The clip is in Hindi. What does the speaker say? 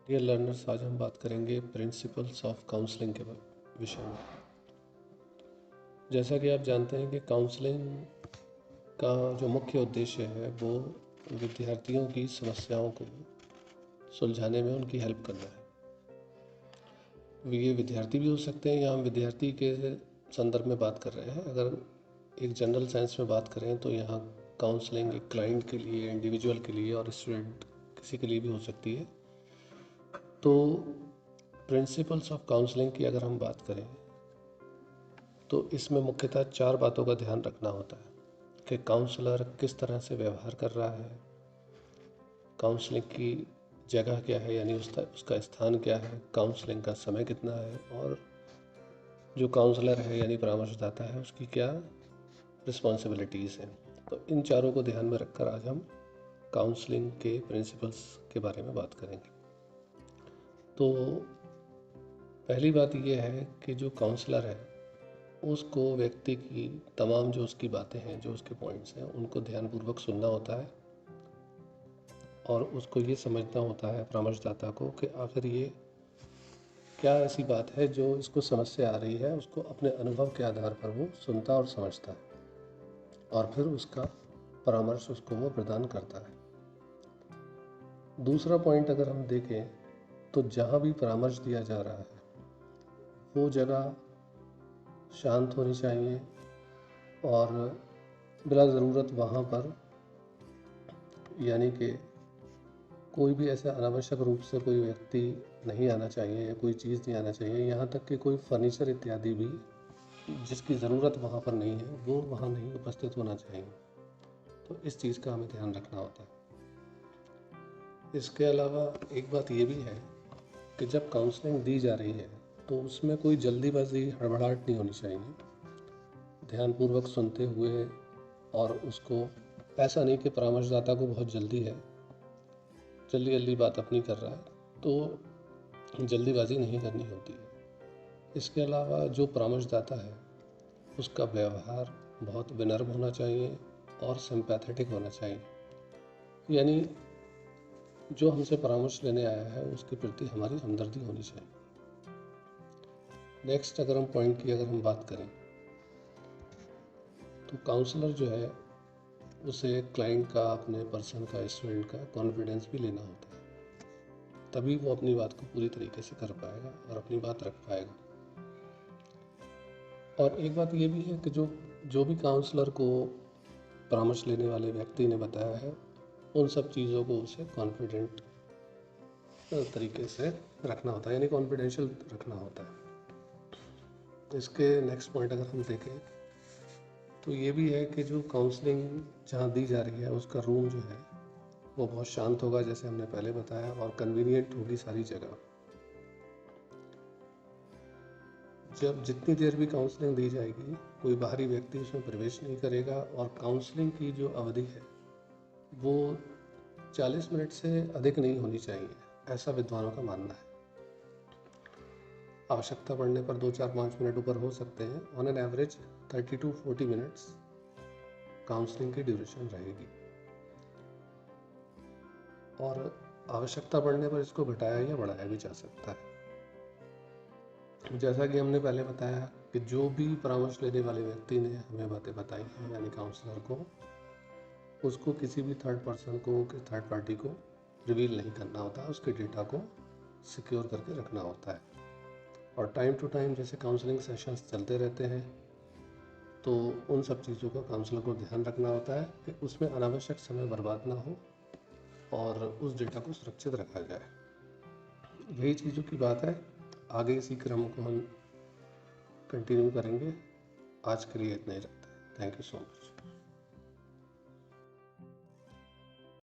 डियर लर्नर्स, आज हम बात करेंगे प्रिंसिपल्स ऑफ काउंसलिंग के विषय में। जैसा कि आप जानते हैं कि काउंसलिंग का जो मुख्य उद्देश्य है वो विद्यार्थियों की समस्याओं को सुलझाने में उनकी हेल्प करना है। ये विद्यार्थी भी हो सकते हैं या हम विद्यार्थी के संदर्भ में बात कर रहे हैं। अगर एक जनरल सेंस में बात करें तो यहाँ काउंसलिंग एक क्लाइंट के लिए, इंडिविजुअल के लिए और स्टूडेंट किसी के लिए भी हो सकती है। तो प्रिंसिपल्स ऑफ काउंसलिंग की अगर हम बात करें तो इसमें मुख्यतः 4 बातों का ध्यान रखना होता है कि काउंसलर किस तरह से व्यवहार कर रहा है, काउंसलिंग की जगह क्या है यानी उसका स्थान क्या है, काउंसलिंग का समय कितना है और जो काउंसलर है यानी परामर्शदाता है उसकी क्या रिस्पॉन्सिबिलिटीज़ हैं। तो इन चारों को ध्यान में रखकर आज हम काउंसलिंग के प्रिंसिपल्स के बारे में बात करेंगे। तो पहली बात यह है कि जो काउंसलर है उसको व्यक्ति की तमाम जो उसकी बातें हैं, जो उसके पॉइंट्स हैं, उनको ध्यानपूर्वक सुनना होता है और उसको ये समझना होता है परामर्शदाता को कि आखिर ये क्या ऐसी बात है जो इसको समस्या आ रही है। उसको अपने अनुभव के आधार पर वो सुनता और समझता है और फिर उसका परामर्श उसको वो प्रदान करता है। दूसरा पॉइंट अगर हम देखें तो जहाँ भी परामर्श दिया जा रहा है वो जगह शांत होनी चाहिए और बिला ज़रूरत वहाँ पर यानी कि कोई भी ऐसा अनावश्यक रूप से कोई व्यक्ति नहीं आना चाहिए या कोई चीज़ नहीं आना चाहिए। यहाँ तक कि कोई फर्नीचर इत्यादि भी जिसकी ज़रूरत वहाँ पर नहीं है वो वहाँ नहीं उपस्थित होना चाहिए। तो इस चीज़ का हमें ध्यान रखना होता है। इसके अलावा एक बात ये भी है कि जब काउंसलिंग दी जा रही है तो उसमें कोई जल्दीबाजी, हड़बड़ाहट नहीं होनी चाहिए। ध्यानपूर्वक सुनते हुए और उसको ऐसा नहीं कि परामर्शदाता को बहुत जल्दी है, जल्दी बात अपनी कर रहा है, तो जल्दीबाजी नहीं करनी होती है। इसके अलावा जो परामर्शदाता है उसका व्यवहार बहुत विनम्र होना चाहिए और सिंपैथेटिक होना चाहिए, यानी जो हमसे परामर्श लेने आया है उसके प्रति हमारी हमदर्दी होनी चाहिए। नेक्स्ट अगर हम बात करें तो काउंसलर जो है उसे क्लाइंट का, अपने पर्सन का, स्टूडेंट का कॉन्फिडेंस भी लेना होता है, तभी वो अपनी बात को पूरी तरीके से कर पाएगा और अपनी बात रख पाएगा। और एक बात ये भी है कि जो भी काउंसलर को परामर्श लेने वाले व्यक्ति ने बताया है उन सब चीज़ों को उसे कॉन्फिडेंट तरीके से रखना होता है, यानी कॉन्फिडेंशियल रखना होता है। इसके नेक्स्ट पॉइंट अगर हम देखें तो ये भी है कि जो काउंसलिंग जहाँ दी जा रही है उसका रूम जो है वो बहुत शांत होगा, जैसे हमने पहले बताया, और कन्वीनियंट होगी सारी जगह। जब जितनी देर भी काउंसलिंग दी जाएगी कोई बाहरी व्यक्ति उसमें प्रवेश नहीं करेगा और काउंसलिंग की जो अवधि है वो 40 मिनट से अधिक नहीं होनी चाहिए, ऐसा विद्वानों का मानना है। आवश्यकता पड़ने पर 2, 4, 5 मिनट ऊपर हो सकते हैं। On an average 30 to 40 minutes counselling की ड्यूरेशन रहेगी और आवश्यकता पड़ने पर इसको घटाया या बढ़ाया भी जा सकता है। जैसा कि हमने पहले बताया कि जो भी परामर्श लेने वाले व्यक्ति ने हमें बातें बताई हैं यानी काउंसलर को, उसको किसी भी थर्ड पर्सन को, थर्ड पार्टी को रिवील नहीं करना होता, उसके डेटा को सिक्योर करके रखना होता है। और टाइम टू टाइम जैसे काउंसलिंग सेशंस चलते रहते हैं तो उन सब चीज़ों का काउंसलर को ध्यान रखना होता है कि उसमें अनावश्यक समय बर्बाद ना हो और उस डेटा को सुरक्षित रखा जाए। यही चीज़ों की बात है। आगे इसी क्रम को हम कंटिन्यू करेंगे। आज के लिए इतना ही रखते हैं। Thank you so much.